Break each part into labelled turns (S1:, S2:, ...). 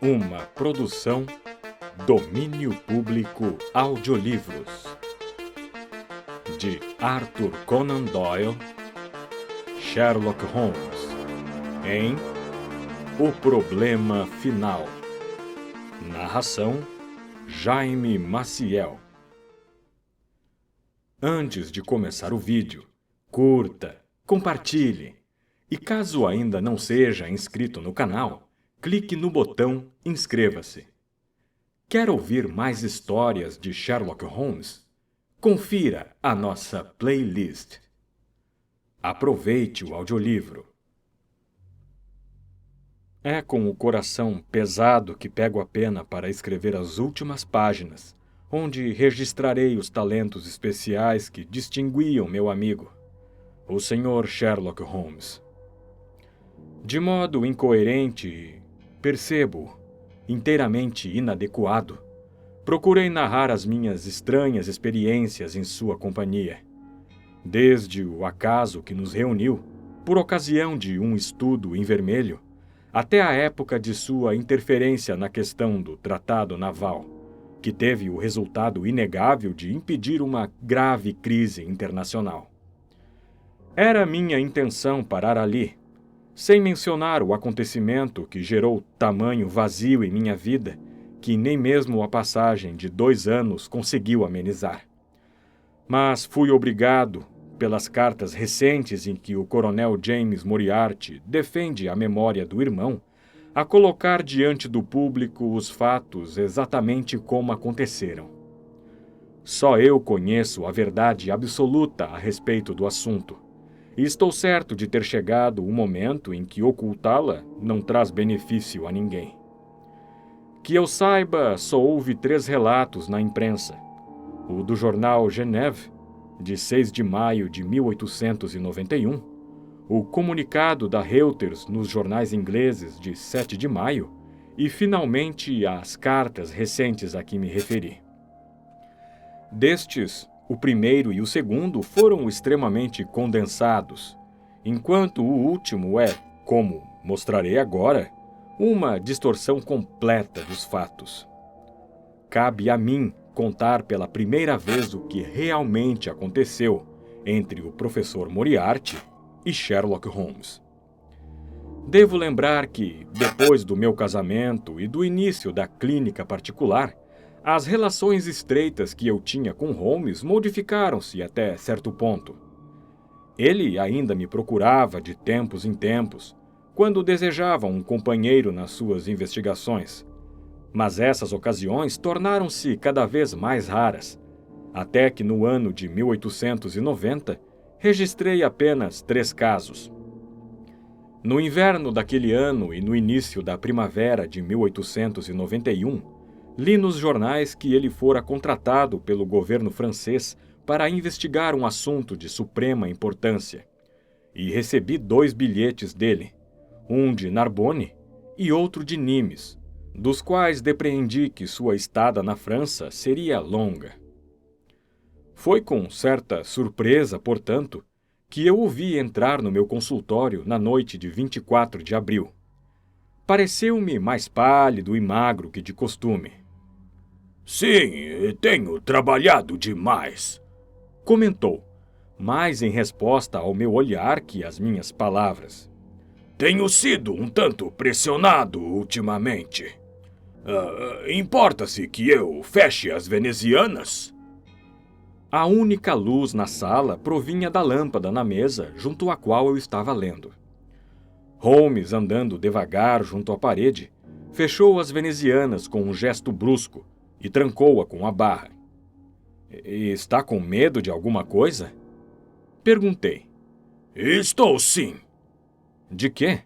S1: Uma produção Domínio Público Audiolivros de Arthur Conan Doyle, Sherlock Holmes, em O Problema Final. Narração Jaime Maciel. Antes de começar o vídeo, curta, compartilhe e caso ainda não seja inscrito no canal, clique no botão inscreva-se. Quer ouvir mais histórias de Sherlock Holmes? Confira a nossa playlist. Aproveite o audiolivro. É com o coração pesado que pego a pena para escrever as últimas páginas, onde registrarei os talentos especiais que distinguiam meu amigo, o Sr. Sherlock Holmes. De modo incoerente e, percebo, inteiramente inadequado, procurei narrar as minhas estranhas experiências em sua companhia, desde o acaso que nos reuniu, por ocasião de um estudo em vermelho, até a época de sua interferência na questão do Tratado Naval, que teve o resultado inegável de impedir uma grave crise internacional. Era minha intenção parar ali, sem mencionar o acontecimento que gerou tamanho vazio em minha vida, que nem mesmo a passagem de 2 anos conseguiu amenizar. Mas fui obrigado, pelas cartas recentes em que o coronel James Moriarty defende a memória do irmão, a colocar diante do público os fatos exatamente como aconteceram. Só eu conheço a verdade absoluta a respeito do assunto, e estou certo de ter chegado o momento em que ocultá-la não traz benefício a ninguém. Que eu saiba, só houve 3 relatos na imprensa: o do jornal Genève, de 6 de maio de 1891, o comunicado da Reuters nos jornais ingleses de 7 de maio e, finalmente, as cartas recentes a que me referi. Destes, o primeiro e o segundo foram extremamente condensados, enquanto o último é, como mostrarei agora, uma distorção completa dos fatos. Cabe a mim contar pela primeira vez o que realmente aconteceu entre o professor Moriarty e Sherlock Holmes. Devo lembrar que, depois do meu casamento e do início da clínica particular, as relações estreitas que eu tinha com Holmes modificaram-se até certo ponto. Ele ainda me procurava de tempos em tempos, quando desejava um companheiro nas suas investigações. Mas essas ocasiões tornaram-se cada vez mais raras, até que no ano de 1890 registrei apenas 3 casos. No inverno daquele ano e no início da primavera de 1891, li nos jornais que ele fora contratado pelo governo francês para investigar um assunto de suprema importância, e recebi 2 bilhetes dele, um de Narbonne e outro de Nimes, dos quais depreendi que sua estada na França seria longa. Foi com certa surpresa, portanto, que eu o vi entrar no meu consultório na noite de 24 de abril. Pareceu-me mais pálido e magro que de costume.
S2: "Sim, tenho trabalhado demais",
S1: comentou, mais em resposta ao meu olhar que às minhas palavras.
S2: "Tenho sido um tanto pressionado ultimamente. Importa-se que eu feche as venezianas?"
S1: A única luz na sala provinha da lâmpada na mesa junto à qual eu estava lendo. Holmes, andando devagar junto à parede, fechou as venezianas com um gesto brusco e trancou-a com a barra. "Está com medo de alguma coisa?" Perguntei.
S2: "Estou sim."
S1: "De quê?"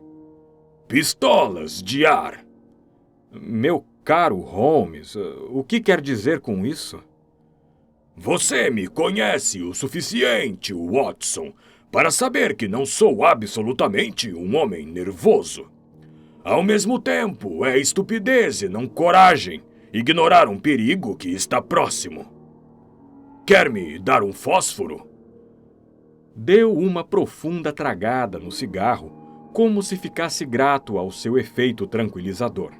S2: "Pistolas de ar."
S1: "Meu caro Holmes, o que quer dizer com isso?"
S2: "Você me conhece o suficiente, Watson, para saber que não sou absolutamente um homem nervoso. Ao mesmo tempo, é estupidez e não coragem ignorar um perigo que está próximo. Quer me dar um fósforo?"
S1: Deu uma profunda tragada no cigarro, como se ficasse grato ao seu efeito tranquilizador.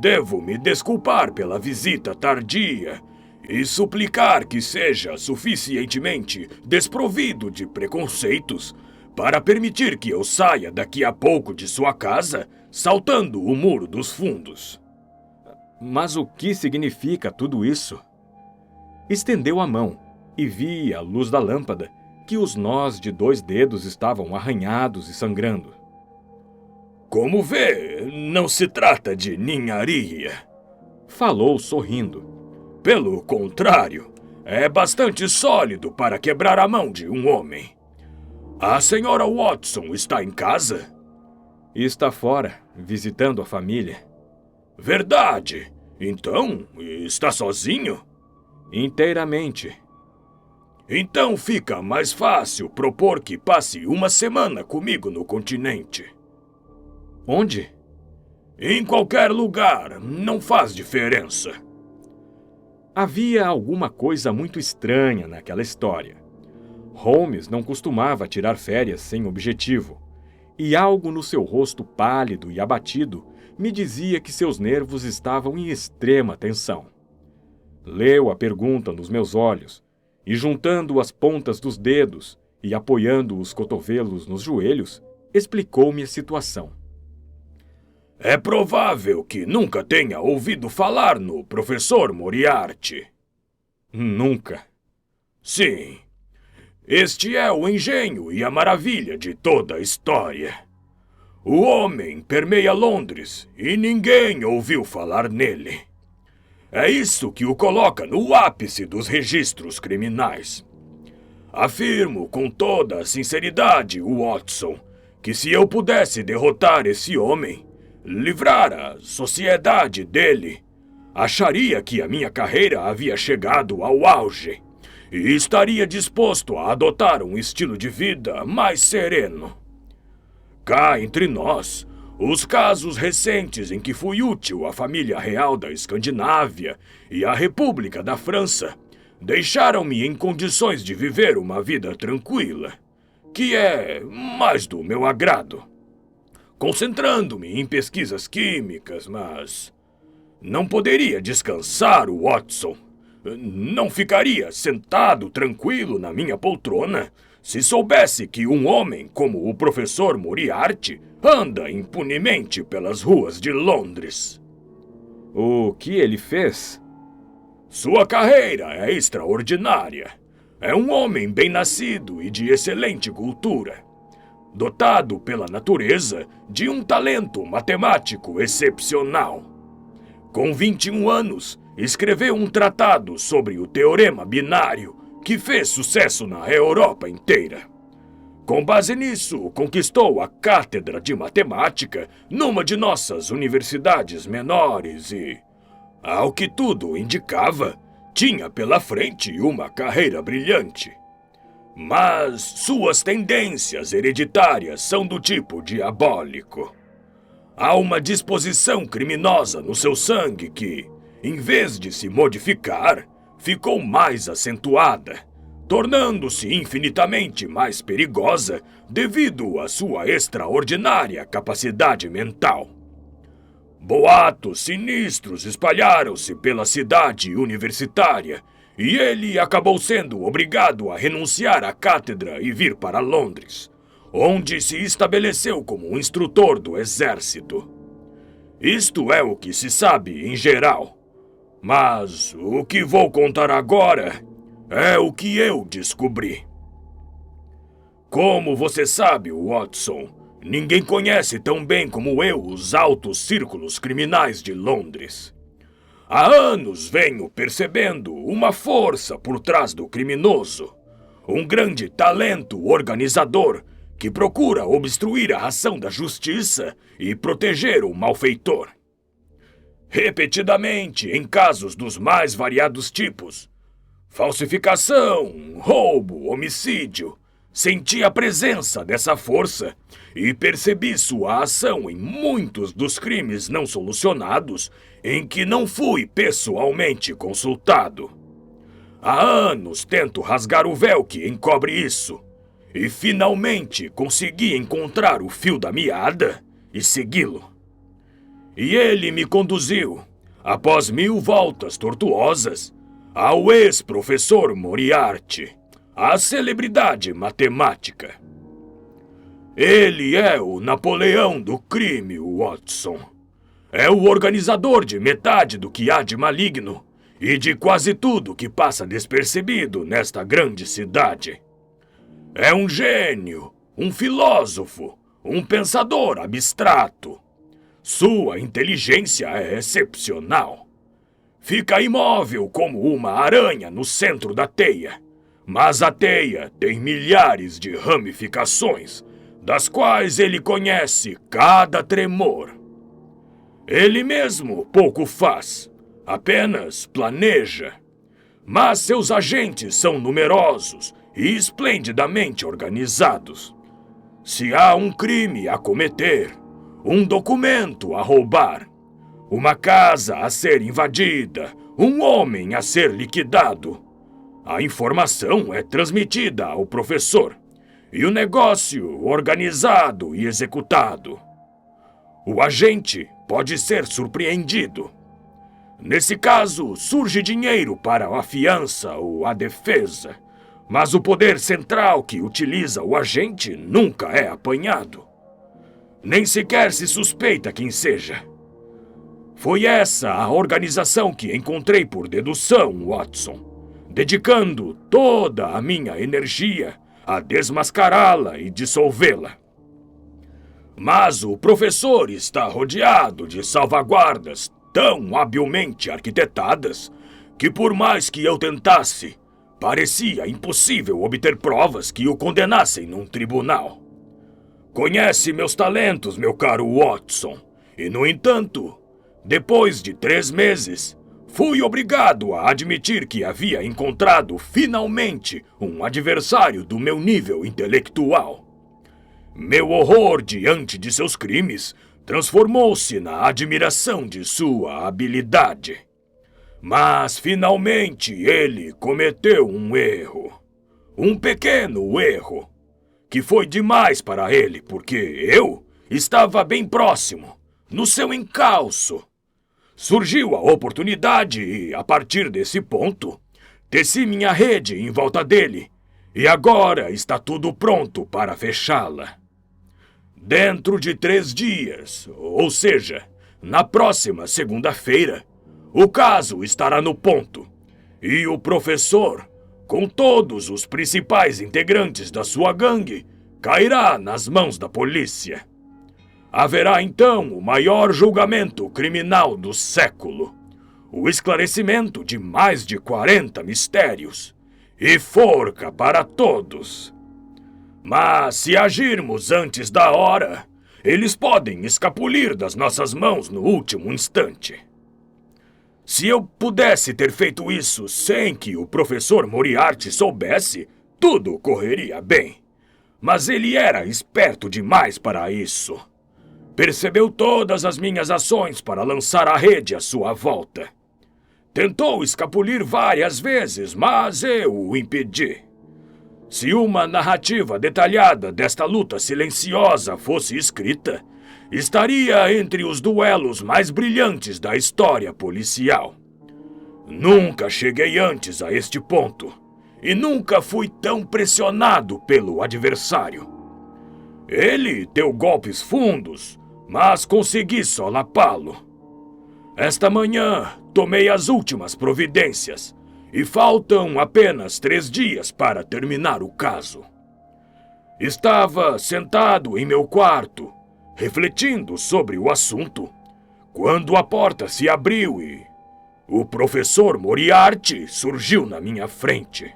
S2: Devo me desculpar pela visita tardia e suplicar que seja suficientemente desprovido de preconceitos para permitir que eu saia daqui a pouco de sua casa saltando o muro dos fundos.
S1: Mas o que significa tudo isso? Estendeu a mão e vi, à luz da lâmpada, que os nós de 2 dedos estavam arranhados e sangrando.
S2: Como vê, não se trata de ninharia,
S1: falou sorrindo.
S2: Pelo contrário, é bastante sólido para quebrar a mão de um homem. A senhora Watson está em casa?
S1: Está fora, visitando a família.
S2: Verdade. Então, está sozinho?
S1: Inteiramente.
S2: Então fica mais fácil propor que passe uma semana comigo no continente.
S1: Onde?
S2: Em qualquer lugar, não faz diferença.
S1: Havia alguma coisa muito estranha naquela história. Holmes não costumava tirar férias sem objetivo, e algo no seu rosto pálido e abatido me dizia que seus nervos estavam em extrema tensão. Leu a pergunta nos meus olhos, e juntando as pontas dos dedos e apoiando os cotovelos nos joelhos, explicou-me a situação.
S2: É provável que nunca tenha ouvido falar no professor Moriarty.
S1: Nunca.
S2: Sim. Este é o engenho e a maravilha de toda a história. O homem permeia Londres e ninguém ouviu falar nele. É isso que o coloca no ápice dos registros criminais. Afirmo com toda a sinceridade, Watson, que se eu pudesse derrotar esse homem, livrar a sociedade dele, acharia que a minha carreira havia chegado ao auge e estaria disposto a adotar um estilo de vida mais sereno. Cá entre nós, os casos recentes em que fui útil à família real da Escandinávia e à República da França deixaram-me em condições de viver uma vida tranquila, que é mais do meu agrado. Concentrando-me em pesquisas químicas, mas não poderia descansar, Watson. Não ficaria sentado tranquilo na minha poltrona se soubesse que um homem como o professor Moriarty anda impunemente pelas ruas de Londres.
S1: O que ele fez?
S2: Sua carreira é extraordinária. É um homem bem-nascido e de excelente cultura, dotado pela natureza de um talento matemático excepcional. Com 21 anos, escreveu um tratado sobre o teorema binário que fez sucesso na Europa inteira. Com base nisso, conquistou a cátedra de matemática numa de nossas universidades menores e, ao que tudo indicava, tinha pela frente uma carreira brilhante. Mas suas tendências hereditárias são do tipo diabólico. Há uma disposição criminosa no seu sangue que, em vez de se modificar, ficou mais acentuada, tornando-se infinitamente mais perigosa devido à sua extraordinária capacidade mental. Boatos sinistros espalharam-se pela cidade universitária e ele acabou sendo obrigado a renunciar à cátedra e vir para Londres, onde se estabeleceu como um instrutor do exército. Isto é o que se sabe em geral, mas o que vou contar agora é o que eu descobri. Como você sabe, Watson, ninguém conhece tão bem como eu os altos círculos criminais de Londres. Há anos venho percebendo uma força por trás do criminoso, um grande talento organizador que procura obstruir a ação da justiça e proteger o malfeitor. Repetidamente, em casos dos mais variados tipos, falsificação, roubo, homicídio, senti a presença dessa força e percebi sua ação em muitos dos crimes não solucionados em que não fui pessoalmente consultado. Há anos tento rasgar o véu que encobre isso, e finalmente consegui encontrar o fio da meada e segui-lo. E ele me conduziu, após 1000 voltas tortuosas, ao ex-professor Moriarty, a celebridade matemática. Ele é o Napoleão do crime, Watson. É o organizador de metade do que há de maligno e de quase tudo que passa despercebido nesta grande cidade. É um gênio, um filósofo, um pensador abstrato. Sua inteligência é excepcional. Fica imóvel como uma aranha no centro da teia, mas a teia tem milhares de ramificações, das quais ele conhece cada tremor. Ele mesmo pouco faz, apenas planeja. Mas seus agentes são numerosos e esplendidamente organizados. Se há um crime a cometer, um documento a roubar, uma casa a ser invadida, um homem a ser liquidado, a informação é transmitida ao professor e o negócio organizado e executado. O agente pode ser surpreendido. Nesse caso, surge dinheiro para a fiança ou a defesa, mas o poder central que utiliza o agente nunca é apanhado. Nem sequer se suspeita quem seja. Foi essa a organização que encontrei por dedução, Watson, dedicando toda a minha energia a desmascará-la e dissolvê-la. Mas o professor está rodeado de salvaguardas tão habilmente arquitetadas que, por mais que eu tentasse, parecia impossível obter provas que o condenassem num tribunal. Conhece meus talentos, meu caro Watson, e, no entanto, depois de 3 meses, fui obrigado a admitir que havia encontrado finalmente um adversário do meu nível intelectual. Meu horror diante de seus crimes transformou-se na admiração de sua habilidade. Mas, finalmente, ele cometeu um erro. Um pequeno erro, que foi demais para ele, porque eu estava bem próximo, no seu encalço. Surgiu a oportunidade e, a partir desse ponto, teci minha rede em volta dele, e agora está tudo pronto para fechá-la. Dentro de 3 dias, ou seja, na próxima segunda-feira, o caso estará no ponto, e o professor, com todos os principais integrantes da sua gangue, cairá nas mãos da polícia. Haverá então o maior julgamento criminal do século, o esclarecimento de mais de 40 mistérios, e forca para todos. Mas se agirmos antes da hora, eles podem escapulir das nossas mãos no último instante. Se eu pudesse ter feito isso sem que o professor Moriarty soubesse, tudo correria bem. Mas ele era esperto demais para isso. Percebeu todas as minhas ações para lançar a rede à sua volta. Tentou escapulir várias vezes, mas eu o impedi. Se uma narrativa detalhada desta luta silenciosa fosse escrita, estaria entre os duelos mais brilhantes da história policial. Nunca cheguei antes a este ponto, e nunca fui tão pressionado pelo adversário. Ele deu golpes fundos, mas consegui solapá-lo. Esta manhã, tomei as últimas providências, e faltam apenas 3 dias para terminar o caso. Estava sentado em meu quarto, refletindo sobre o assunto, quando a porta se abriu e o professor Moriarty surgiu na minha frente.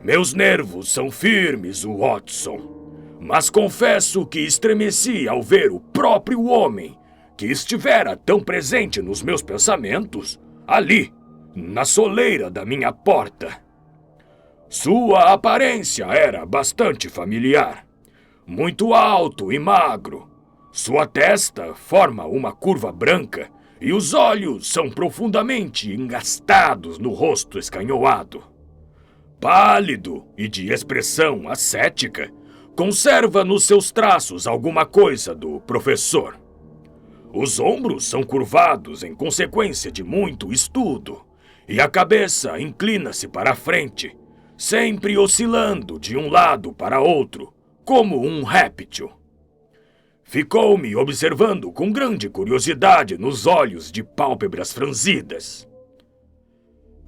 S2: Meus nervos são firmes, Watson, mas confesso que estremeci ao ver o próprio homem que estivera tão presente nos meus pensamentos ali, na soleira da minha porta. Sua aparência era bastante familiar. Muito alto e magro. Sua testa forma uma curva branca e os olhos são profundamente engastados no rosto escanhoado. pálido e de expressão ascética, conserva nos seus traços alguma coisa do professor. Os ombros são curvados em consequência de muito estudo, e a cabeça inclina-se para a frente, sempre oscilando de um lado para outro, como um réptil. Ficou-me observando com grande curiosidade nos olhos de pálpebras franzidas.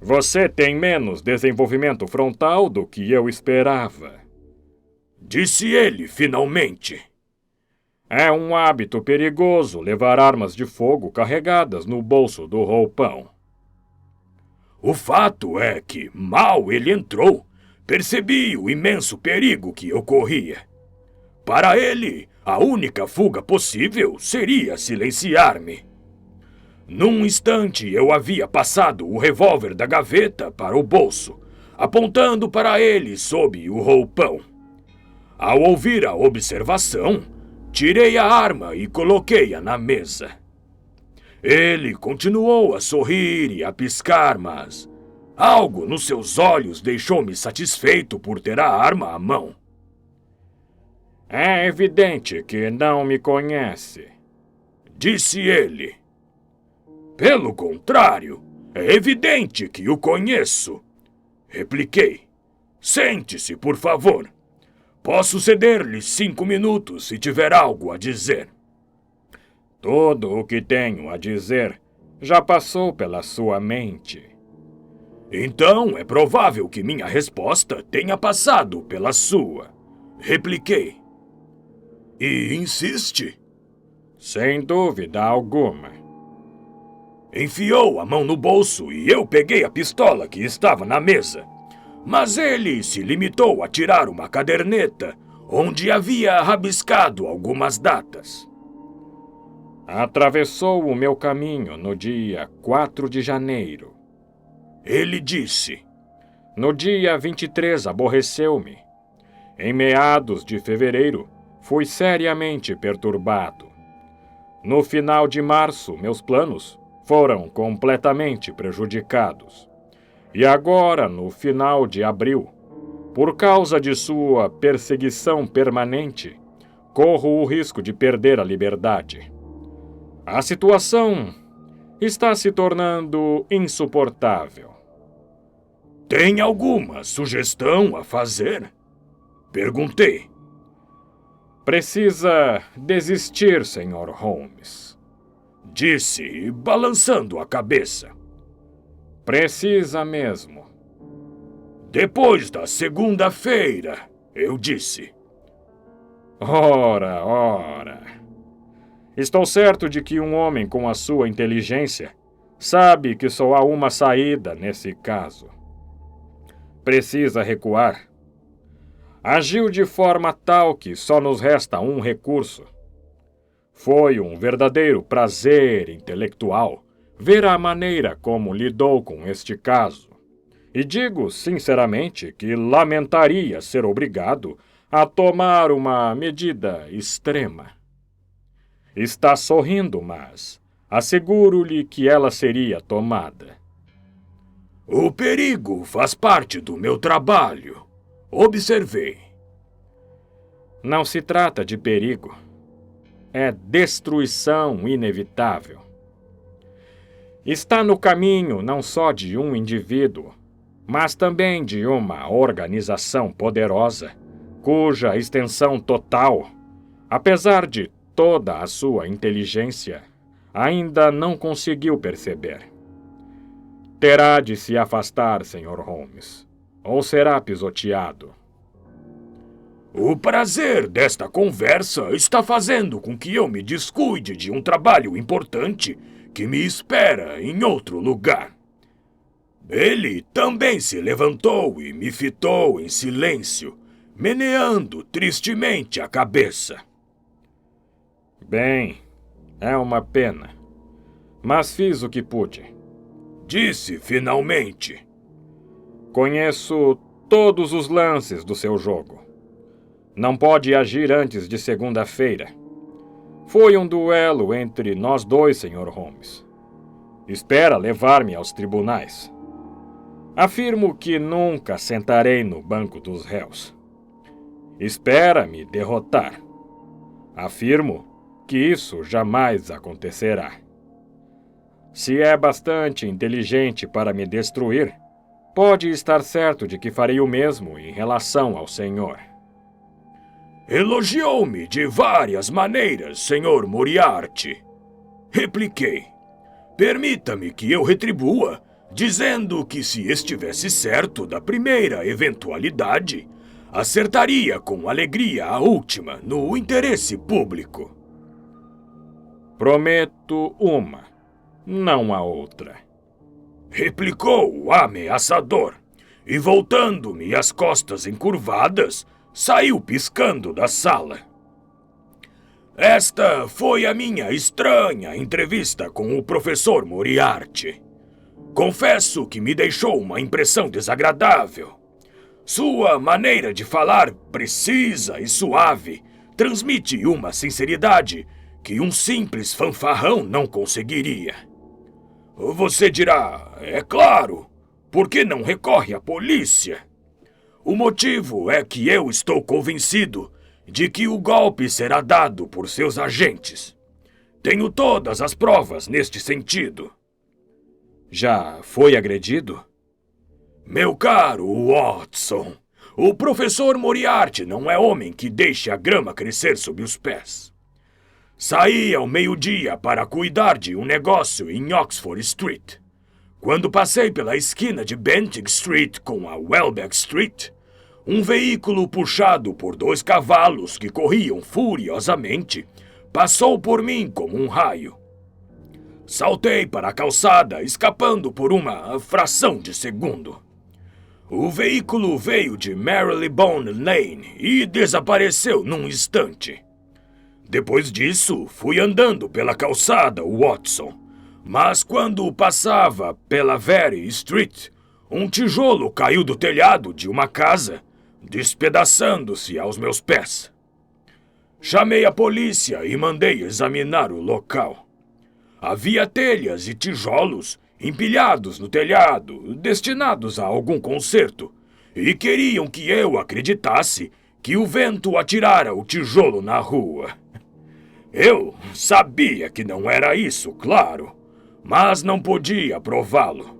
S1: Você tem menos desenvolvimento frontal do que eu esperava,
S2: disse ele finalmente.
S1: É um hábito perigoso levar armas de fogo carregadas no bolso do roupão.
S2: O fato é que, mal ele entrou, percebi o imenso perigo que eu corria. Para ele, a única fuga possível seria silenciar-me. Num instante eu havia passado o revólver da gaveta para o bolso, apontando para ele sob o roupão. Ao ouvir a observação, tirei a arma e coloquei-a na mesa. Ele continuou a sorrir e a piscar, mas algo nos seus olhos deixou-me satisfeito por ter a arma à mão.
S1: É evidente que não me conhece,
S2: disse ele. Pelo contrário, é evidente que o conheço, repliquei. Sente-se, por favor. Posso ceder-lhe 5 minutos se tiver algo a dizer.
S1: Tudo o que tenho a dizer já passou pela sua mente.
S2: Então é provável que minha resposta tenha passado pela sua, repliquei. E insiste?
S1: Sem dúvida alguma.
S2: Enfiou a mão no bolso e eu peguei a pistola que estava na mesa. Mas ele se limitou a tirar uma caderneta, onde havia rabiscado algumas datas.
S1: Atravessou o meu caminho no dia 4 de janeiro.
S2: Ele disse.
S1: No dia 23 aborreceu-me. Em meados de fevereiro, fui seriamente perturbado. No final de março, meus planos foram completamente prejudicados. E agora, no final de abril, por causa de sua perseguição permanente, corro o risco de perder a liberdade. A situação está se tornando insuportável.
S2: Tem alguma sugestão a fazer? Perguntei.
S1: Precisa desistir, Sr. Holmes,
S2: disse, balançando a cabeça.
S1: Precisa mesmo.
S2: Depois da segunda-feira, eu disse.
S1: Ora. Estou certo de que um homem com a sua inteligência sabe que só há uma saída nesse caso. Precisa recuar. Agiu de forma tal que só nos resta um recurso. Foi um verdadeiro prazer intelectual ver a maneira como lidou com este caso. E digo sinceramente que lamentaria ser obrigado a tomar uma medida extrema. Está sorrindo, mas asseguro-lhe que ela seria tomada.
S2: O perigo faz parte do meu trabalho, observei.
S1: Não se trata de perigo. É destruição inevitável. Está no caminho não só de um indivíduo, mas também de uma organização poderosa, cuja extensão total, apesar de toda a sua inteligência, ainda não conseguiu perceber. Terá de se afastar, Sr. Holmes, ou será pisoteado.
S2: O prazer desta conversa está fazendo com que eu me descuide de um trabalho importante que me espera em outro lugar. Ele também se levantou e me fitou em silêncio, meneando tristemente a cabeça.
S1: Bem, é uma pena, mas fiz o que pude.
S2: Disse finalmente.
S1: Conheço todos os lances do seu jogo. Não pode agir antes de segunda-feira. Foi um duelo entre nós dois, Sr. Holmes. Espera levar-me aos tribunais. Afirmo que nunca sentarei no banco dos réus. Espera me derrotar. Afirmo que isso jamais acontecerá. Se é bastante inteligente para me destruir, pode estar certo de que farei o mesmo em relação ao Senhor.
S2: Elogiou-me de várias maneiras, Sr. Moriarty. Repliquei. Permita-me que eu retribua, dizendo que se estivesse certo da primeira eventualidade, acertaria com alegria a última no interesse público.
S1: Prometo uma, não a outra.
S2: Replicou o ameaçador, e voltando-me as costas encurvadas, saiu piscando da sala. Esta foi a minha estranha entrevista com o professor Moriarty. Confesso que me deixou uma impressão desagradável. Sua maneira de falar precisa e suave transmite uma sinceridade que um simples fanfarrão não conseguiria. Você dirá, é claro, por que não recorre à polícia? O motivo é que eu estou convencido de que o golpe será dado por seus agentes. Tenho todas as provas neste sentido.
S1: Já foi agredido?
S2: Meu caro Watson, o professor Moriarty não é homem que deixe a grama crescer sob os pés. Saí ao meio-dia para cuidar de um negócio em Oxford Street. Quando passei pela esquina de Bentinck Street com a Welbeck Street, um veículo puxado por 2 cavalos que corriam furiosamente passou por mim como um raio. Saltei para a calçada, escapando por uma fração de segundo. O veículo veio de Marylebone Lane e desapareceu num instante. Depois disso, fui andando pela calçada, Watson, mas quando passava pela Very Street, um tijolo caiu do telhado de uma casa, despedaçando-se aos meus pés. Chamei a polícia e mandei examinar o local. Havia telhas e tijolos empilhados no telhado, destinados a algum conserto, e queriam que eu acreditasse que o vento atirara o tijolo na rua. Eu sabia que não era isso, claro, mas não podia prová-lo.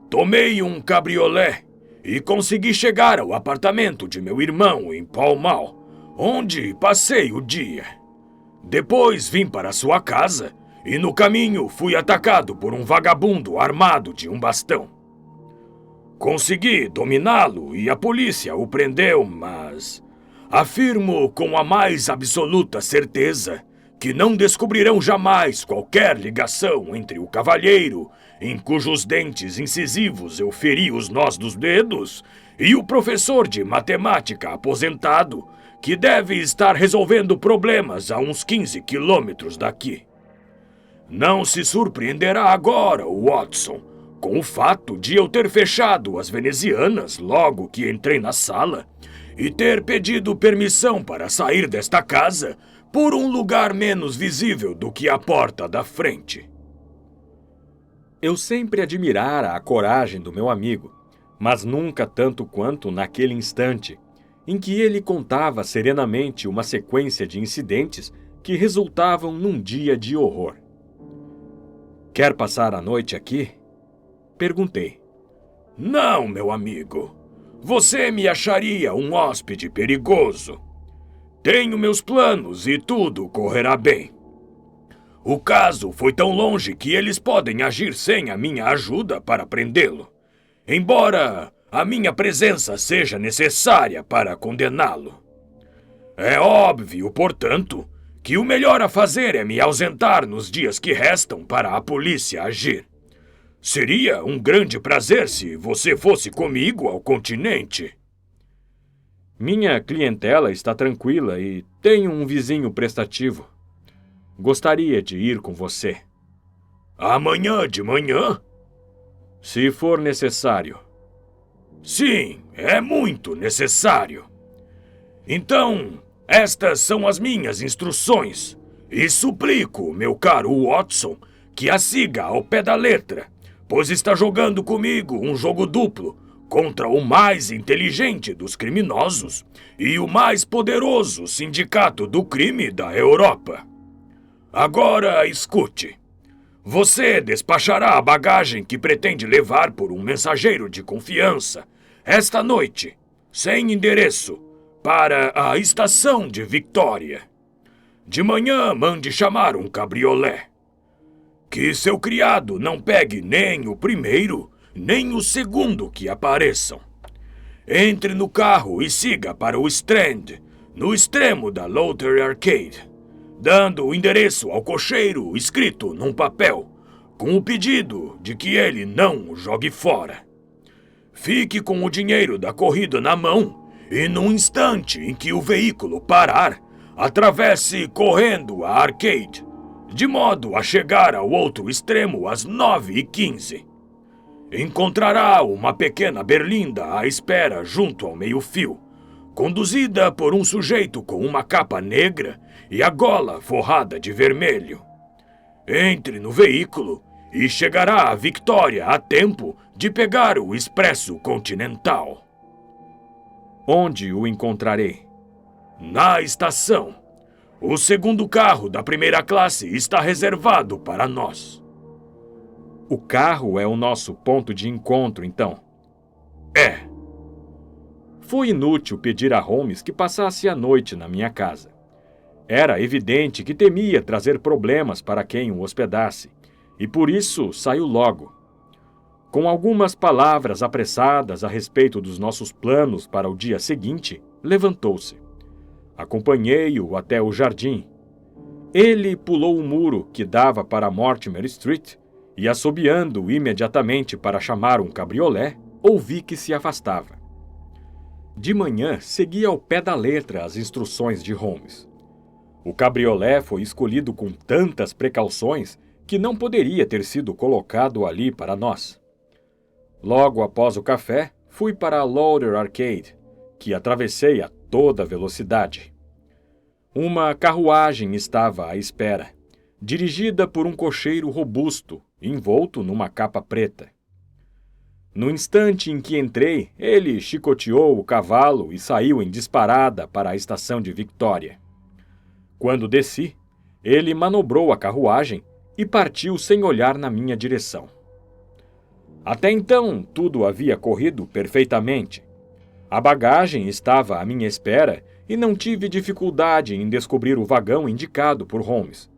S2: Tomei um cabriolé e consegui chegar ao apartamento de meu irmão em Pall Mall, onde passei o dia. Depois vim para sua casa e no caminho fui atacado por um vagabundo armado de um bastão. Consegui dominá-lo e a polícia o prendeu, mas afirmo com a mais absoluta certeza que não descobrirão jamais qualquer ligação entre o cavalheiro, em cujos dentes incisivos eu feri os nós dos dedos, e o professor de matemática aposentado, que deve estar resolvendo problemas a uns 15 quilômetros daqui. Não se surpreenderá agora, Watson, com o fato de eu ter fechado as venezianas logo que entrei na sala e ter pedido permissão para sair desta casa por um lugar menos visível do que a porta da frente.
S1: Eu sempre admirara a coragem do meu amigo, mas nunca tanto quanto naquele instante em que ele contava serenamente uma sequência de incidentes que resultavam num dia de horror. Quer passar a noite aqui? Perguntei.
S2: Não, meu amigo. Você me acharia um hóspede perigoso. Tenho meus planos e tudo correrá bem. O caso foi tão longe que eles podem agir sem a minha ajuda para prendê-lo, embora a minha presença seja necessária para condená-lo. É óbvio, portanto, que o melhor a fazer é me ausentar nos dias que restam para a polícia agir. Seria um grande prazer se você fosse comigo ao continente.
S1: Minha clientela está tranquila e tenho um vizinho prestativo. Gostaria de ir com você.
S2: Amanhã de manhã?
S1: Se for necessário.
S2: Sim, é muito necessário. Então, estas são as minhas instruções, e suplico, meu caro Watson, que a siga ao pé da letra, pois está jogando comigo um jogo duplo contra o mais inteligente dos criminosos e o mais poderoso sindicato do crime da Europa. Agora escute. Você despachará a bagagem que pretende levar por um mensageiro de confiança esta noite, sem endereço, para a estação de Victoria. De manhã mande chamar um cabriolé. Que seu criado não pegue nem o primeiro, nem o segundo que apareçam. Entre no carro e siga para o Strand, no extremo da Lottery Arcade, dando o endereço ao cocheiro escrito num papel, com o pedido de que ele não o jogue fora. Fique com o dinheiro da corrida na mão e, no instante em que o veículo parar, atravesse correndo a arcade, de modo a chegar ao outro extremo às 9h15. Encontrará uma pequena berlinda à espera junto ao meio-fio, conduzida por um sujeito com uma capa negra e a gola forrada de vermelho. Entre no veículo e chegará à Victoria a tempo de pegar o Expresso Continental.
S1: Onde o encontrarei?
S2: Na estação. O segundo carro da primeira classe está reservado para nós.
S1: O carro é o nosso ponto de encontro, então?
S2: É.
S1: Foi inútil pedir a Holmes que passasse a noite na minha casa. Era evidente que temia trazer problemas para quem o hospedasse, e por isso saiu logo. Com algumas palavras apressadas a respeito dos nossos planos para o dia seguinte, levantou-se. Acompanhei-o até o jardim. Ele pulou o muro que dava para Mortimer Street e, assobiando imediatamente para chamar um cabriolé, ouvi que se afastava. De manhã, segui ao pé da letra as instruções de Holmes. O cabriolé foi escolhido com tantas precauções que não poderia ter sido colocado ali para nós. Logo após o café, fui para a Lottery Arcade, que atravessei a toda velocidade. Uma carruagem estava à espera, dirigida por um cocheiro robusto, envolto numa capa preta. No instante em que entrei, ele chicoteou o cavalo e saiu em disparada para a estação de Victoria. Quando desci, ele manobrou a carruagem e partiu sem olhar na minha direção. Até então, tudo havia corrido perfeitamente. A bagagem estava à minha espera e não tive dificuldade em descobrir o vagão indicado por Holmes,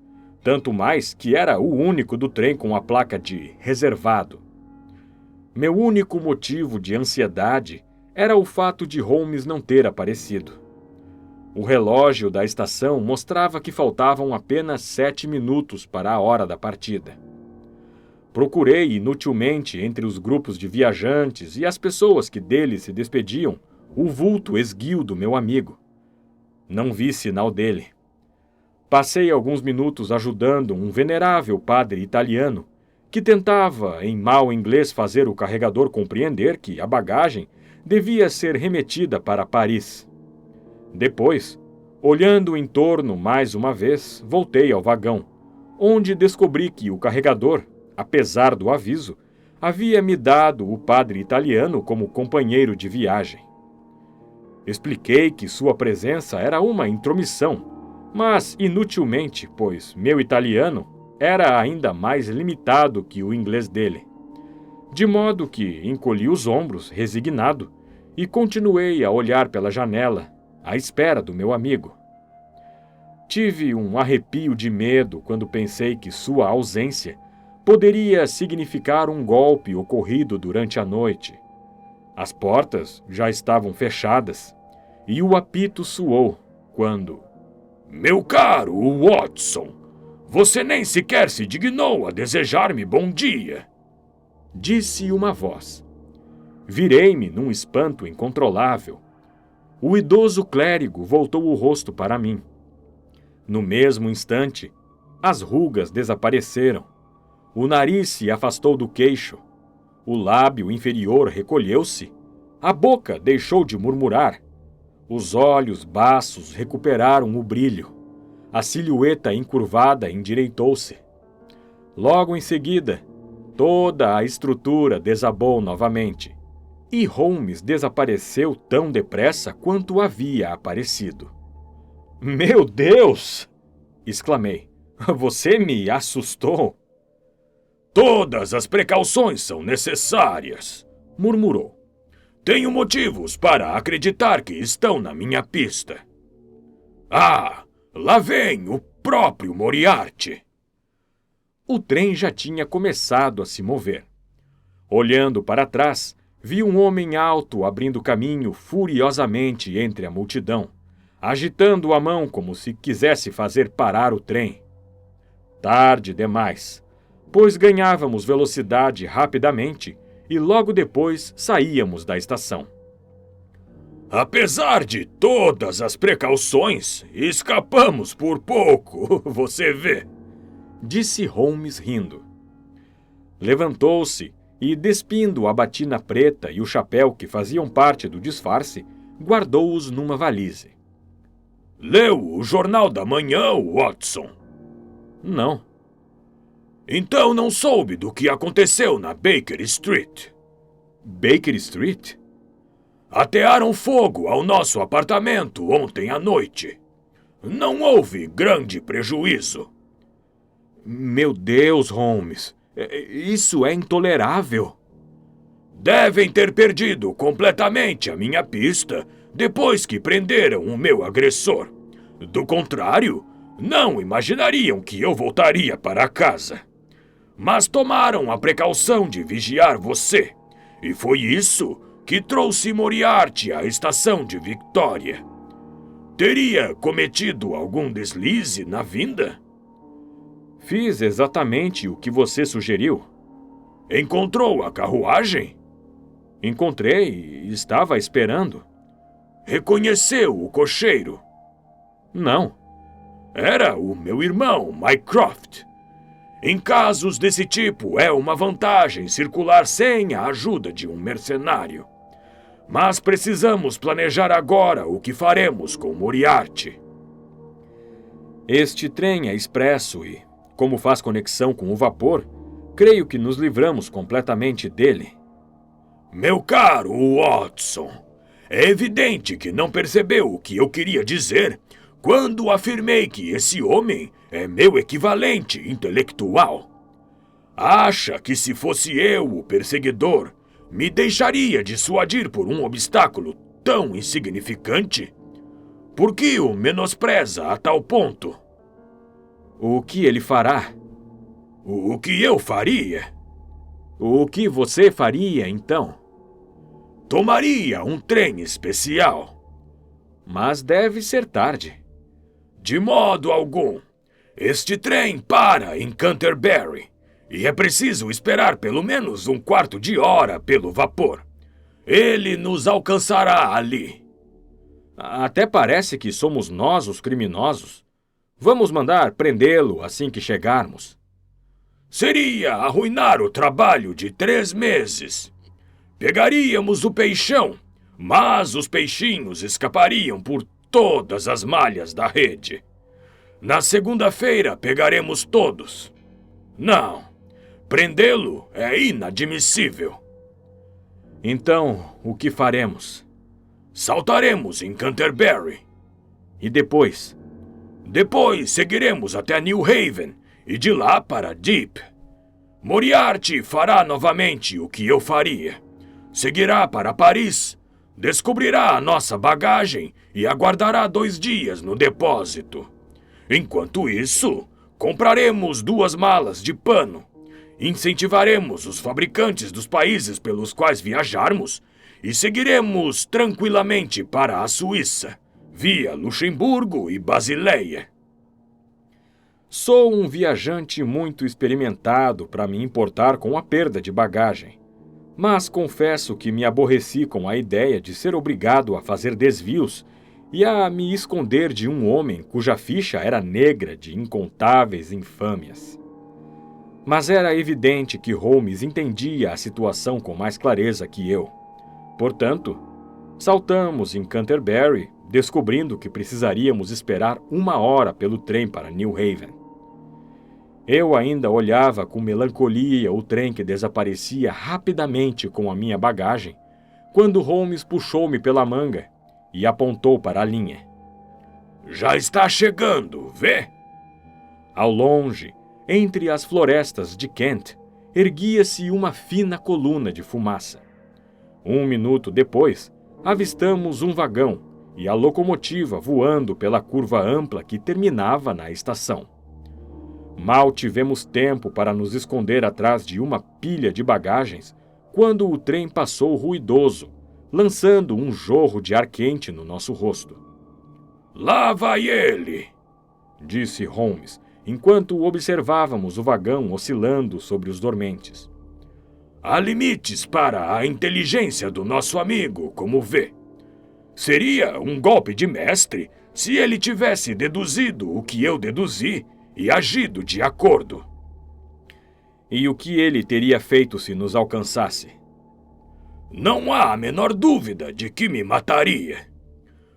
S1: tanto mais que era o único do trem com a placa de reservado. Meu único motivo de ansiedade era o fato de Holmes não ter aparecido. O relógio da estação mostrava que faltavam apenas 7 minutos para a hora da partida. Procurei inutilmente entre os grupos de viajantes e as pessoas que dele se despediam o vulto esguio do meu amigo. Não vi sinal dele. Passei alguns minutos ajudando um venerável padre italiano que tentava, em mau inglês, fazer o carregador compreender que a bagagem devia ser remetida para Paris. Depois, olhando em torno mais uma vez, voltei ao vagão, onde descobri que o carregador, apesar do aviso, havia me dado o padre italiano como companheiro de viagem. Expliquei que sua presença era uma intromissão, mas inutilmente, pois meu italiano era ainda mais limitado que o inglês dele. De modo que encolhi os ombros, resignado, e continuei a olhar pela janela, à espera do meu amigo. Tive um arrepio de medo quando pensei que sua ausência poderia significar um golpe ocorrido durante a noite. As portas já estavam fechadas e o apito soou quando...
S2: Meu caro Watson, você nem sequer se dignou a desejar-me bom dia,
S1: disse uma voz. Virei-me num espanto incontrolável. O idoso clérigo voltou o rosto para mim. No mesmo instante, as rugas desapareceram. O nariz se afastou do queixo. O lábio inferior recolheu-se. A boca deixou de murmurar. Os olhos baços recuperaram o brilho. A silhueta encurvada endireitou-se. Logo em seguida, Toda a estrutura desabou novamente, e Holmes desapareceu tão depressa quanto havia aparecido. "Meu Deus!" exclamei. "Você me assustou."
S2: "Todas as precauções são necessárias", murmurou. "Tenho motivos para acreditar que estão na minha pista." "Ah, lá vem o próprio Moriarty."
S1: O trem já tinha começado a se mover. Olhando para trás, vi um homem alto abrindo caminho furiosamente entre a multidão, agitando a mão como se quisesse fazer parar o trem. Tarde demais, pois ganhávamos velocidade rapidamente e logo depois saíamos da estação.
S2: "Apesar de todas as precauções, escapamos por pouco, você vê",
S1: disse Holmes rindo. Levantou-se e, despindo a batina preta e o chapéu que faziam parte do disfarce, guardou-os numa valise.
S2: "Leu o Jornal da Manhã, Watson?"
S1: "Não."
S2: "Então não soube do que aconteceu na Baker Street."
S1: "Baker Street?"
S2: "Atearam fogo ao nosso apartamento ontem à noite. Não houve grande prejuízo."
S1: "Meu Deus, Holmes, isso é intolerável."
S2: "Devem ter perdido completamente a minha pista depois que prenderam o meu agressor. Do contrário, não imaginariam que eu voltaria para casa. Mas tomaram a precaução de vigiar você, e foi isso que trouxe Moriarty à estação de Victoria. Teria cometido algum deslize na vinda?"
S1: "Fiz exatamente o que você sugeriu."
S2: "Encontrou a carruagem?"
S1: "Encontrei e estava esperando."
S2: "Reconheceu o cocheiro?"
S1: "Não."
S2: "Era o meu irmão, Mycroft. Em casos desse tipo, é uma vantagem circular sem a ajuda de um mercenário. Mas precisamos planejar agora o que faremos com Moriarty."
S1: "Este trem é expresso e, como faz conexão com o vapor, creio que nos livramos completamente dele."
S2: "Meu caro Watson, é evidente que não percebeu o que eu queria dizer quando afirmei que esse homem é meu equivalente intelectual. Acha que se fosse eu o perseguidor, me deixaria dissuadir por um obstáculo tão insignificante? Por que o menospreza a tal ponto?"
S1: "O que ele fará?"
S2: "O que eu faria?"
S1: "O que você faria, então?"
S2: "Tomaria um trem especial."
S1: "Mas deve ser tarde."
S2: "De modo algum. Este trem para em Canterbury e é preciso esperar pelo menos um quarto de hora pelo vapor. Ele nos alcançará ali."
S1: "Até parece que somos nós os criminosos. Vamos mandar prendê-lo assim que chegarmos."
S2: "Seria arruinar o trabalho de 3 meses. Pegaríamos o peixão, mas os peixinhos escapariam por todas as malhas da rede. Na segunda-feira pegaremos todos. Não, prendê-lo é inadmissível."
S1: "Então, o que faremos?"
S2: "Saltaremos em Canterbury.
S1: "E depois?"
S2: Depois seguiremos até New Haven e de lá para Deep. Moriarty fará novamente o que eu faria. Seguirá para Paris, descobrirá a nossa bagagem e aguardará 2 dias no depósito. Enquanto isso, compraremos 2 malas de pano, incentivaremos os fabricantes dos países pelos quais viajarmos e seguiremos tranquilamente para a Suíça, via Luxemburgo e Basileia."
S1: "Sou um viajante muito experimentado para me importar com a perda de bagagem, mas confesso que me aborreci com a ideia de ser obrigado a fazer desvios e a me esconder de um homem cuja ficha era negra de incontáveis infâmias." Mas era evidente que Holmes entendia a situação com mais clareza que eu. Portanto, saltamos em Canterbury, descobrindo que precisaríamos esperar 1 hora pelo trem para New Haven. Eu ainda olhava com melancolia o trem que desaparecia rapidamente com a minha bagagem, quando Holmes puxou-me pela manga e apontou para a linha.
S2: Já está chegando, vê?
S1: Ao longe, entre as florestas de Kent, erguia-se uma fina coluna de fumaça. 1 minuto depois, avistamos um vagão e a locomotiva voando pela curva ampla que terminava na estação. Mal tivemos tempo para nos esconder atrás de uma pilha de bagagens quando o trem passou ruidoso, lançando um jorro de ar quente no nosso rosto.
S2: Lá vai ele,
S1: disse Holmes, enquanto observávamos o vagão oscilando sobre os dormentes.
S2: Há limites para a inteligência do nosso amigo, como vê. Seria um golpe de mestre se ele tivesse deduzido o que eu deduzi e agido de acordo.
S1: E o que ele teria feito se nos alcançasse?
S2: Não há a menor dúvida de que me mataria.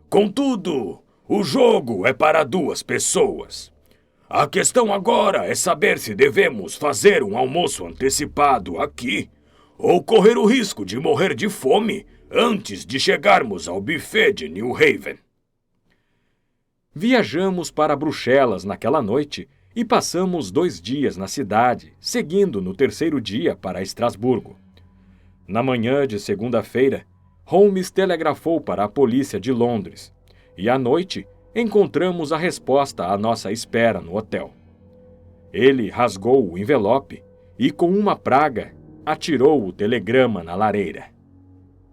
S2: Contudo, o jogo é para 2 pessoas. A questão agora é saber se devemos fazer um almoço antecipado aqui ou correr o risco de morrer de fome antes de chegarmos ao buffet de New Haven.
S1: Viajamos para Bruxelas naquela noite e passamos 2 dias na cidade, seguindo no 3º dia para Estrasburgo. Na manhã de segunda-feira, Holmes telegrafou para a polícia de Londres e à noite encontramos a resposta à nossa espera no hotel. Ele rasgou o envelope e, com uma praga, atirou o telegrama na lareira.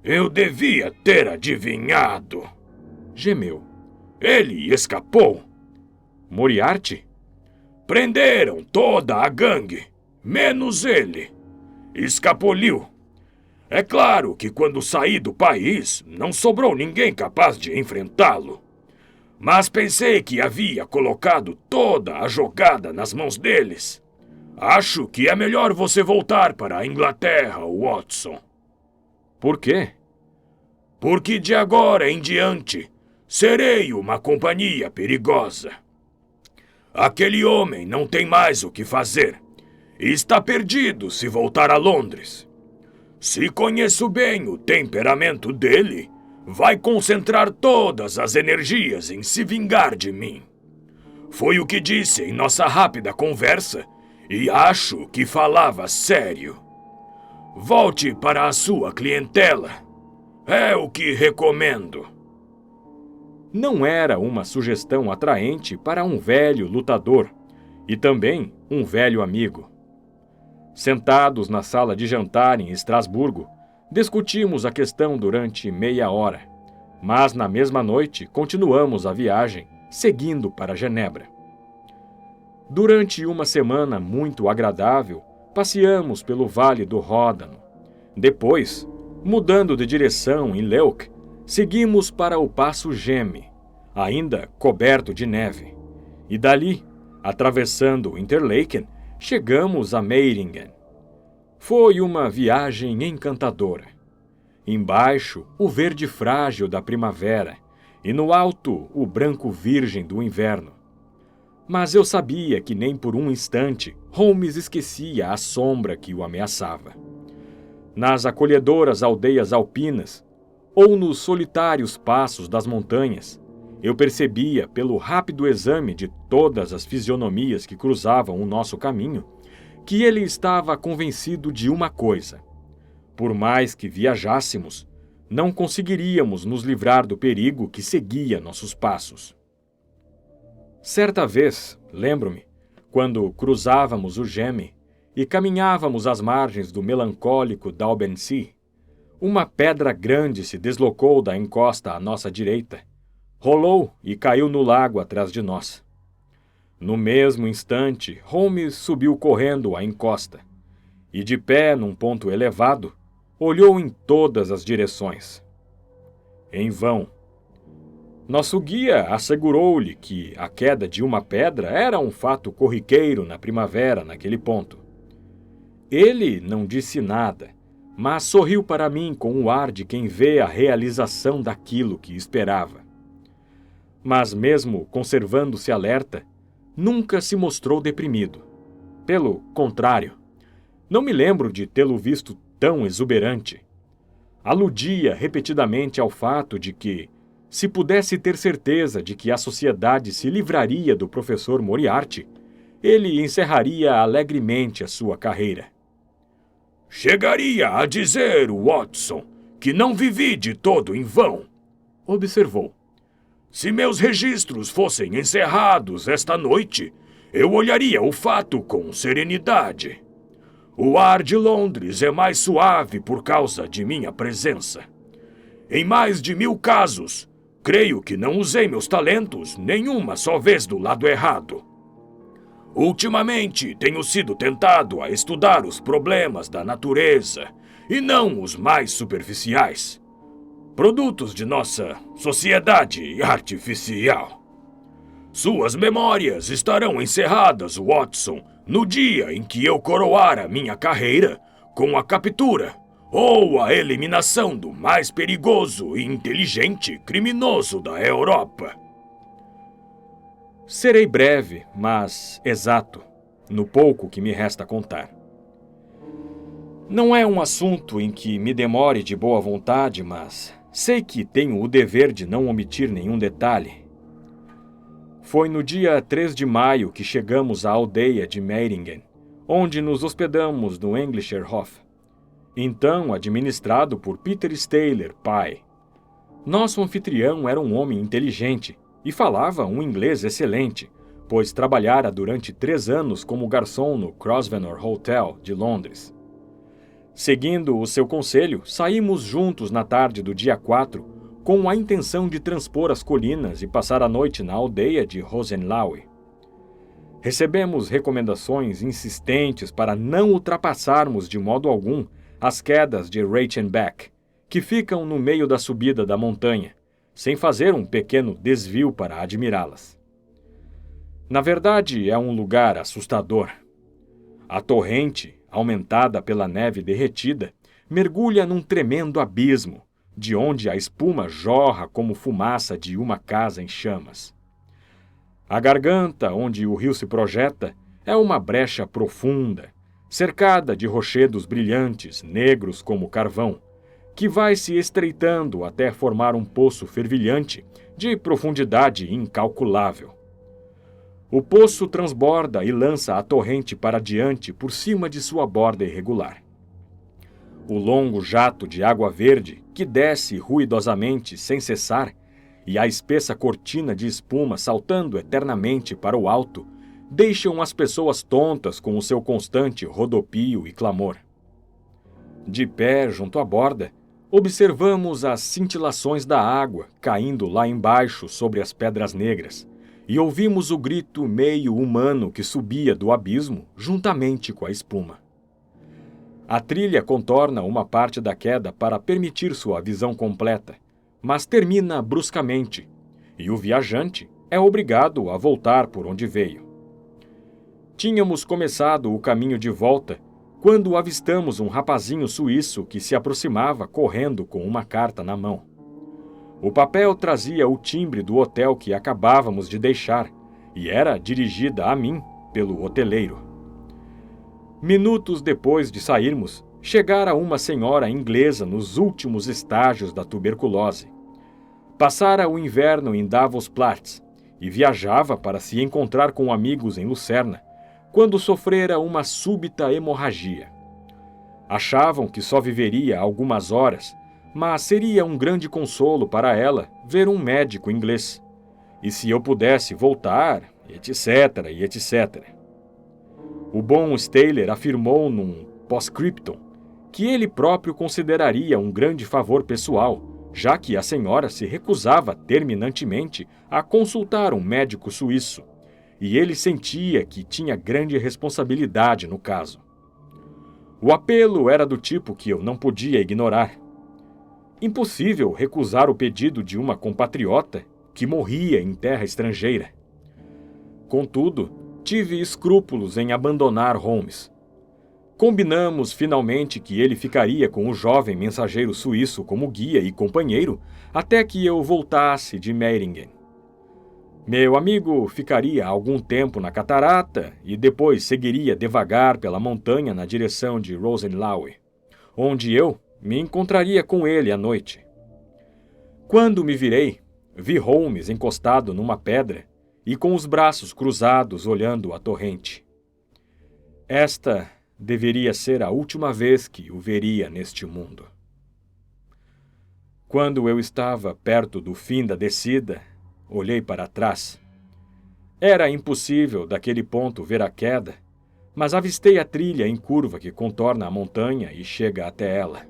S2: Eu devia ter adivinhado,
S1: gemeu.
S2: Ele escapou.
S1: Moriarty?
S2: Prenderam toda a gangue, menos ele. Escapuliu. É claro que quando saí do país, não sobrou ninguém capaz de enfrentá-lo. Mas pensei que havia colocado toda a jogada nas mãos deles. Acho que é melhor você voltar para a Inglaterra, Watson.
S1: Por quê?
S2: Porque de agora em diante, serei uma companhia perigosa. Aquele homem não tem mais o que fazer e está perdido se voltar a Londres. Se conheço bem o temperamento dele, vai concentrar todas as energias em se vingar de mim. Foi o que disse em nossa rápida conversa e acho que falava sério. Volte para a sua clientela. É o que recomendo.
S1: Não era uma sugestão atraente para um velho lutador e também um velho amigo. Sentados na sala de jantar em Estrasburgo, discutimos a questão durante meia hora, mas na mesma noite continuamos a viagem, seguindo para Genebra. Durante uma semana muito agradável, passeamos pelo Vale do Ródano. Depois, mudando de direção em Leuc, seguimos para o Passo Gemme, ainda coberto de neve, e dali, atravessando Interlaken, chegamos a Meiringen. Foi uma viagem encantadora. Embaixo, o verde frágil da primavera, e no alto, o branco virgem do inverno. Mas eu sabia que nem por um instante Holmes esquecia a sombra que o ameaçava. Nas acolhedoras aldeias alpinas, ou nos solitários passos das montanhas, eu percebia, pelo rápido exame de todas as fisionomias que cruzavam o nosso caminho, que ele estava convencido de uma coisa. Por mais que viajássemos, não conseguiríamos nos livrar do perigo que seguia nossos passos. Certa vez, lembro-me, quando cruzávamos o Gemme e caminhávamos às margens do melancólico Dowbensea, uma pedra grande se deslocou da encosta à nossa direita, rolou e caiu no lago atrás de nós. No mesmo instante, Holmes subiu correndo a encosta e, de pé num ponto elevado, olhou em todas as direções. Em vão. Nosso guia assegurou-lhe que a queda de uma pedra era um fato corriqueiro na primavera naquele ponto. Ele não disse nada, mas sorriu para mim com o ar de quem vê a realização daquilo que esperava. Mas mesmo conservando-se alerta, nunca se mostrou deprimido. Pelo contrário, não me lembro de tê-lo visto tão exuberante. Aludia repetidamente ao fato de que, se pudesse ter certeza de que a sociedade se livraria do professor Moriarty, ele encerraria alegremente a sua carreira.
S2: Chegaria a dizer, Watson, que não vivi de todo em vão,
S1: observou.
S2: Se meus registros fossem encerrados esta noite, eu olharia o fato com serenidade. O ar de Londres é mais suave por causa de minha presença. Em mais de 1000 casos, creio que não usei meus talentos nenhuma só vez do lado errado. Ultimamente, tenho sido tentado a estudar os problemas da natureza e não os mais superficiais. Produtos de nossa sociedade artificial. Suas memórias estarão encerradas, Watson, no dia em que eu coroar a minha carreira com a captura ou a eliminação do mais perigoso e inteligente criminoso da Europa.
S1: Serei breve, mas exato, no pouco que me resta contar. Não é um assunto em que me demore de boa vontade, mas sei que tenho o dever de não omitir nenhum detalhe. Foi no dia 3 de maio que chegamos à aldeia de Meiringen, onde nos hospedamos no Englischerhof, então administrado por Peter Staler, pai. Nosso anfitrião era um homem inteligente e falava um inglês excelente, pois trabalhara durante 3 anos como garçom no Grosvenor Hotel de Londres. Seguindo o seu conselho, saímos juntos na tarde do dia 4, com a intenção de transpor as colinas e passar a noite na aldeia de Rosenlaue. Recebemos recomendações insistentes para não ultrapassarmos de modo algum as quedas de Reichenbach, que ficam no meio da subida da montanha, sem fazer um pequeno desvio para admirá-las. Na verdade, é um lugar assustador. A torrente, aumentada pela neve derretida, mergulha num tremendo abismo, de onde a espuma jorra como fumaça de uma casa em chamas. A garganta, onde o rio se projeta, é uma brecha profunda, cercada de rochedos brilhantes, negros como carvão, que vai se estreitando até formar um poço fervilhante de profundidade incalculável. O poço transborda e lança a torrente para diante por cima de sua borda irregular. O longo jato de água verde, que desce ruidosamente sem cessar, e a espessa cortina de espuma saltando eternamente para o alto, deixam as pessoas tontas com o seu constante rodopio e clamor. De pé junto à borda, observamos as cintilações da água caindo lá embaixo sobre as pedras negras, e ouvimos o grito meio humano que subia do abismo juntamente com a espuma. A trilha contorna uma parte da queda para permitir sua visão completa, mas termina bruscamente, e o viajante é obrigado a voltar por onde veio. Tínhamos começado o caminho de volta quando avistamos um rapazinho suíço que se aproximava correndo com uma carta na mão. O papel trazia o timbre do hotel que acabávamos de deixar e era dirigida a mim pelo hoteleiro. Minutos depois de sairmos, chegara uma senhora inglesa nos últimos estágios da tuberculose. Passara o inverno em Davos-Platz e viajava para se encontrar com amigos em Lucerna, quando sofrera uma súbita hemorragia. Achavam que só viveria algumas horas, mas seria um grande consolo para ela ver um médico inglês. E se eu pudesse voltar, etc, e etc. O bom Staler afirmou num postscriptum que ele próprio consideraria um grande favor pessoal, já que a senhora se recusava terminantemente a consultar um médico suíço, e ele sentia que tinha grande responsabilidade no caso. O apelo era do tipo que eu não podia ignorar. Impossível recusar o pedido de uma compatriota que morria em terra estrangeira. Contudo, tive escrúpulos em abandonar Holmes. Combinamos finalmente que ele ficaria com o jovem mensageiro suíço como guia e companheiro até que eu voltasse de Meiringen. Meu amigo ficaria algum tempo na catarata e depois seguiria devagar pela montanha na direção de Rosenlaue, onde eu me encontraria com ele à noite. Quando me virei, vi Holmes encostado numa pedra e com os braços cruzados olhando a torrente. Esta deveria ser a última vez que o veria neste mundo. Quando eu estava perto do fim da descida, olhei para trás. Era impossível daquele ponto ver a queda, mas avistei a trilha em curva que contorna a montanha e chega até ela.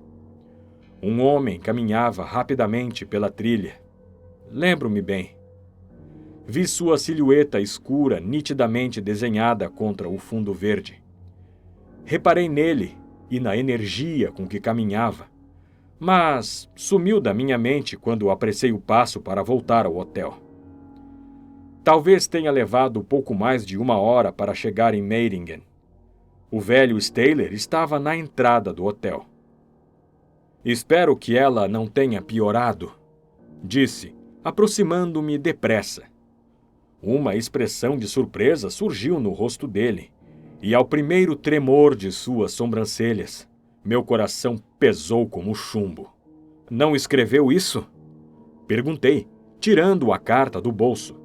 S1: Um homem caminhava rapidamente pela trilha. Lembro-me bem. Vi sua silhueta escura nitidamente desenhada contra o fundo verde. Reparei nele e na energia com que caminhava, mas sumiu da minha mente quando apressei o passo para voltar ao hotel. Talvez tenha levado pouco mais de 1 hora para chegar em Meiringen. O velho Staler estava na entrada do hotel. Espero que ela não tenha piorado, disse, aproximando-me depressa. Uma expressão de surpresa surgiu no rosto dele, e ao primeiro tremor de suas sobrancelhas, meu coração pesou como chumbo. Não escreveu isso? Perguntei, tirando a carta do bolso.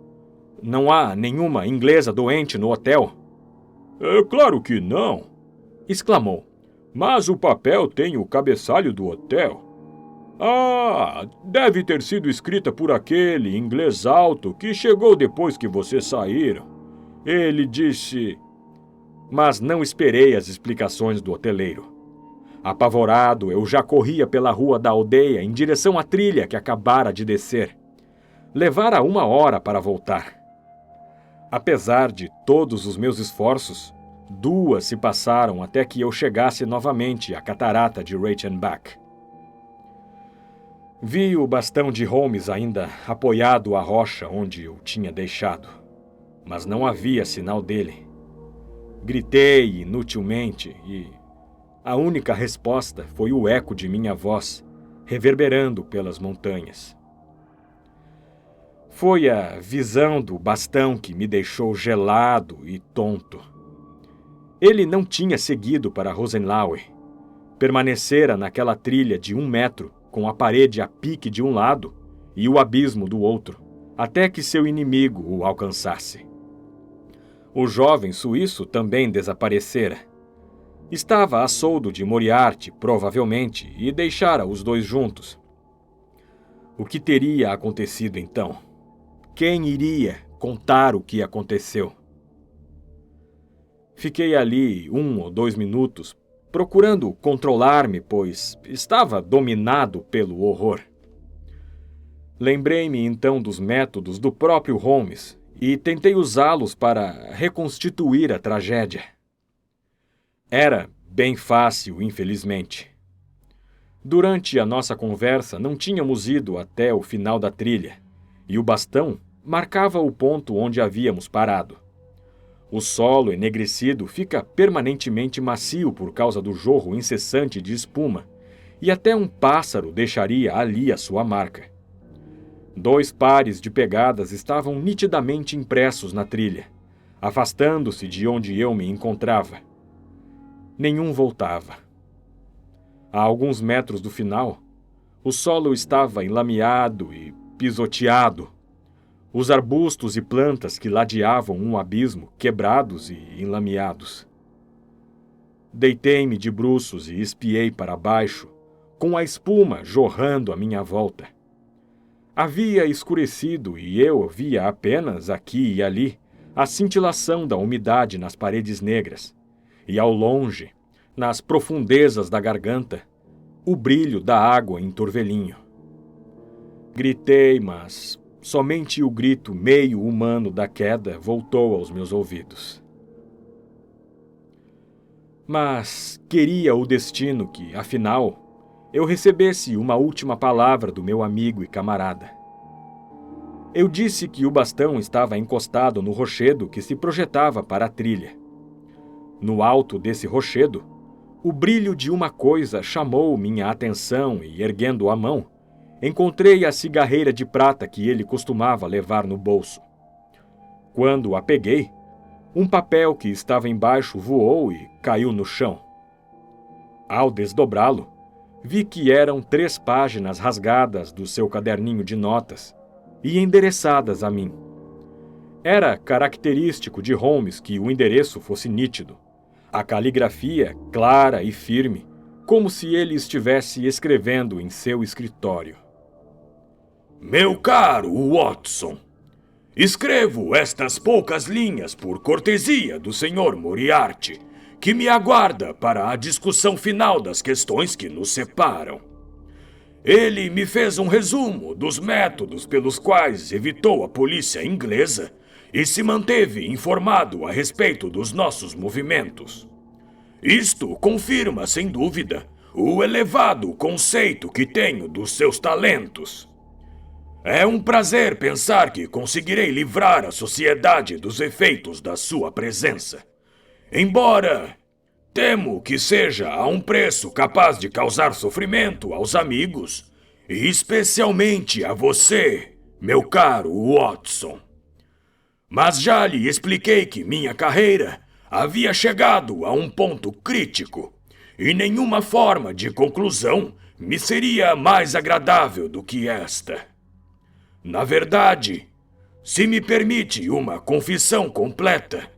S1: Não há nenhuma inglesa doente no hotel? É claro que não, exclamou. Mas o papel tem o cabeçalho do hotel. Ah, deve ter sido escrita por aquele inglês alto que chegou depois que vocês saíram. Ele disse... Mas não esperei as explicações do hoteleiro. Apavorado, eu já corria pela rua da aldeia em direção à trilha que acabara de descer. Levara 1 hora para voltar. Apesar de todos os meus esforços, 2 se passaram até que eu chegasse novamente à catarata de Reichenbach. Vi o bastão de Holmes ainda apoiado à rocha onde eu tinha deixado, mas não havia sinal dele. Gritei inutilmente e a única resposta foi o eco de minha voz, reverberando pelas montanhas. Foi a visão do bastão que me deixou gelado e tonto. Ele não tinha seguido para Rosenlaue. Permanecera naquela trilha de 1 metro, com a parede a pique de um lado e o abismo do outro, até que seu inimigo o alcançasse. O jovem suíço também desaparecera. Estava a soldo de Moriarty, provavelmente, e deixara os 2 juntos. O que teria acontecido então? Quem iria contar o que aconteceu? Fiquei ali 1 ou 2 minutos, procurando controlar-me, pois estava dominado pelo horror. Lembrei-me então dos métodos do próprio Holmes e tentei usá-los para reconstituir a tragédia. Era bem fácil, infelizmente. Durante a nossa conversa, não tínhamos ido até o final da trilha, e o bastão marcava o ponto onde havíamos parado. O solo enegrecido fica permanentemente macio por causa do jorro incessante de espuma, e até um pássaro deixaria ali a sua marca. 2 pares de pegadas estavam nitidamente impressos na trilha, afastando-se de onde eu me encontrava. Nenhum voltava. A alguns metros do final, o solo estava enlameado e pisoteado. Os arbustos e plantas que ladeavam um abismo, quebrados e enlameados. Deitei-me de bruços e espiei para baixo, com a espuma jorrando à minha volta. Havia escurecido e eu via apenas, aqui e ali, a cintilação da umidade nas paredes negras, e ao longe, nas profundezas da garganta, o brilho da água em turvelinho. Gritei, mas somente o grito meio humano da queda voltou aos meus ouvidos. Mas queria o destino que, afinal, eu recebesse uma última palavra do meu amigo e camarada. Eu disse que o bastão estava encostado no rochedo que se projetava para a trilha. No alto desse rochedo, o brilho de uma coisa chamou minha atenção e, erguendo a mão, encontrei a cigarreira de prata que ele costumava levar no bolso. Quando a peguei, um papel que estava embaixo voou e caiu no chão. Ao desdobrá-lo, vi que eram 3 páginas rasgadas do seu caderninho de notas e endereçadas a mim. Era característico de Holmes que o endereço fosse nítido, a caligrafia clara e firme, como se ele estivesse escrevendo em seu escritório.
S2: Meu caro Watson, escrevo estas poucas linhas por cortesia do Sr. Moriarty, que me aguarda para a discussão final das questões que nos separam. Ele me fez um resumo dos métodos pelos quais evitou a polícia inglesa e se manteve informado a respeito dos nossos movimentos. Isto confirma, sem dúvida, o elevado conceito que tenho dos seus talentos. É um prazer pensar que conseguirei livrar a sociedade dos efeitos da sua presença. Embora temo que seja a um preço capaz de causar sofrimento aos amigos, e especialmente a você, meu caro Watson. Mas já lhe expliquei que minha carreira havia chegado a um ponto crítico, e nenhuma forma de conclusão me seria mais agradável do que esta. Na verdade, se me permite uma confissão completa,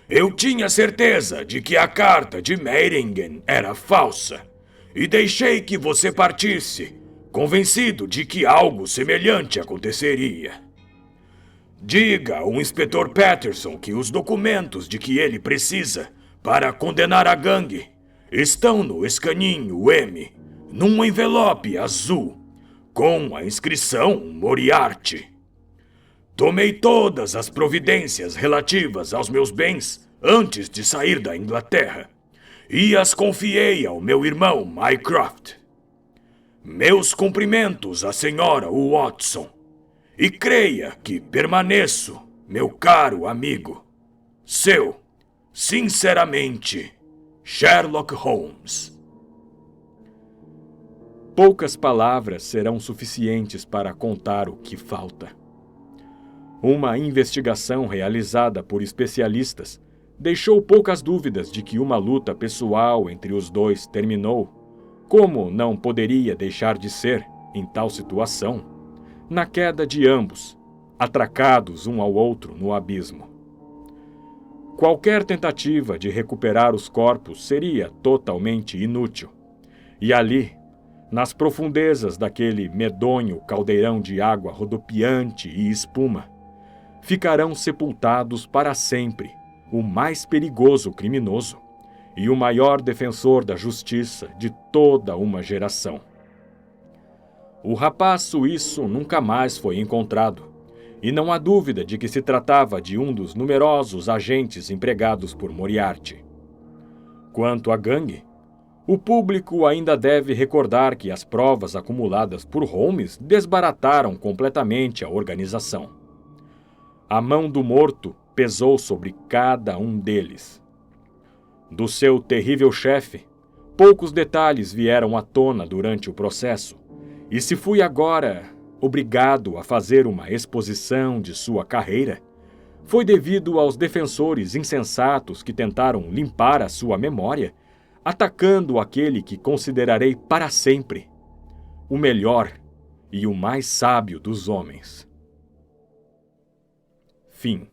S2: eu tinha certeza de que a carta de Meiringen era falsa e deixei que você partisse, convencido de que algo semelhante aconteceria. Diga ao inspetor Patterson que os documentos de que ele precisa para condenar a gangue estão no escaninho M, num envelope azul, com a inscrição Moriarty. Tomei todas as providências relativas aos meus bens antes de sair da Inglaterra e as confiei ao meu irmão Mycroft. Meus cumprimentos à senhora Watson e creia que permaneço, meu caro amigo, seu, sinceramente, Sherlock Holmes.
S1: Poucas palavras serão suficientes para contar o que falta. Uma investigação realizada por especialistas deixou poucas dúvidas de que uma luta pessoal entre os dois terminou, como não poderia deixar de ser, em tal situação, na queda de ambos, atracados um ao outro no abismo. Qualquer tentativa de recuperar os corpos seria totalmente inútil, e ali, nas profundezas daquele medonho caldeirão de água rodopiante e espuma, ficarão sepultados para sempre o mais perigoso criminoso e o maior defensor da justiça de toda uma geração. O rapaz suíço nunca mais foi encontrado, e não há dúvida de que se tratava de um dos numerosos agentes empregados por Moriarty. Quanto à gangue, o público ainda deve recordar que as provas acumuladas por Holmes desbarataram completamente a organização. A mão do morto pesou sobre cada um deles. Do seu terrível chefe, poucos detalhes vieram à tona durante o processo, e se fui agora obrigado a fazer uma exposição de sua carreira, foi devido aos defensores insensatos que tentaram limpar a sua memória, atacando aquele que considerarei para sempre o melhor e o mais sábio dos homens. Fim.